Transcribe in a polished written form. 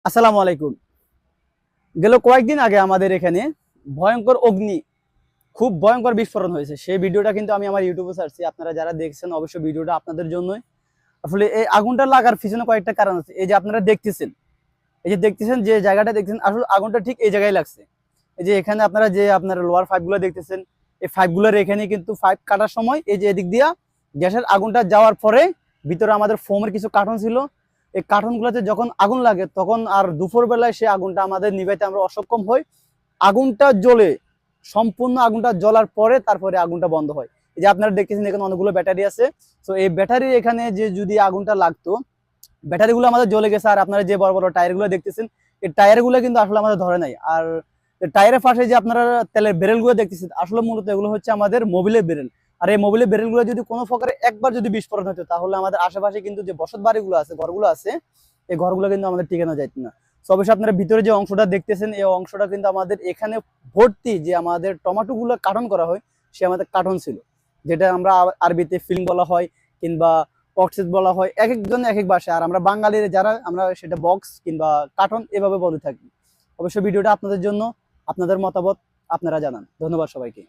আসসালামু আলাইকুম। গেল কয়েকদিন আগে আমাদের এখানে ভয়ঙ্কর অগ্নি, খুব ভয়ঙ্কর বিস্ফোরণ হয়েছে। সেই ভিডিওটা কিন্তু আমি আমার ইউটিউবে ছাড়ছি। আপনারা যারা দেখছেন অবশ্যই ভিডিওটা আপনাদের জন্যই। আসলে এই আগুনটা লাগার পিছনে কয়েকটা কারণ আছে। এই যে আপনারা দেখতেছেন, এই যে দেখতেছেন যে জায়গাটা দেখতেছেন, আসলে আগুনটা ঠিক এই জায়গায় লাগছে। এই যে এখানে আপনারা যে আপনার লোয়ার পাইপগুলো দেখতেছেন, এই পাইপগুলোর এখানে কিন্তু পাইপ কাটার সময় এই যে এদিক দিয়া গ্যাসের আগুনটা যাওয়ার পরে ভিতরে আমাদের ফোমের কিছু কার্টন ছিল। এই কার্টনগুলোতে যখন আগুন লাগে তখন আর দুপুর বেলায় সেই আগুনটা আমাদের নিভাইতে আমরা অসক্ষম হই। আগুনটা জ্বলে সম্পূর্ণ আগুনটা জ্বলার পরে তারপরে আগুনটা বন্ধ হয়। এই যে আপনারা দেখতেছেন এখানে অনেকগুলো ব্যাটারি আছে। তো এই ব্যাটারি এখানে যে যদি আগুনটা লাগতো, ব্যাটারিগুলো আমাদের জ্বলে গেছে। আর আপনারা যে বড় বড় টায়ারগুলো দেখতেছেন, এই টায়ারগুলো কিন্তু আসলে আমাদের ধরে নাই। আর টায়ারের পাশে যে আপনারা তেলের ব্যারেলগুলো দেখতেছেন, আসলে মূলত এগুলো হচ্ছে আমাদের মোবিলের ব্যারেল। আর এই মোবিলের ব্যারেলগুলো যদি কোনো প্রকারে একবার যদি বিস্ফোরণ হতো, তাহলে আমাদের আশেপাশে কিন্তু যে বসত বাড়িগুলো আছে, ঘরগুলো আছে, এই ঘরগুলো কিন্তু আমাদের টিকানো যাইত না। তো অবশ্যই আপনারা ভিতরে যে অংশটা দেখতেছেন, এই অংশটা কিন্তু আমাদের এখানে ভর্তি যে আমাদের টমেটোগুলো কার্টন করা হয়, সে আমাদের কার্টন ছিল, যেটা আমরা আরবিতে ফিলিং বলা হয় কিংবা বক্সেস বলা হয়। এক একজন এক এক ভাষা। আর আমরা বাঙালির যারা, আমরা সেটা বক্স কিংবা কার্টন এভাবে বলে থাকি। অবশ্যই ভিডিওটা আপনাদের জন্য, আপনাদের মতামত আপনারা জানান। ধন্যবাদ সবাইকে।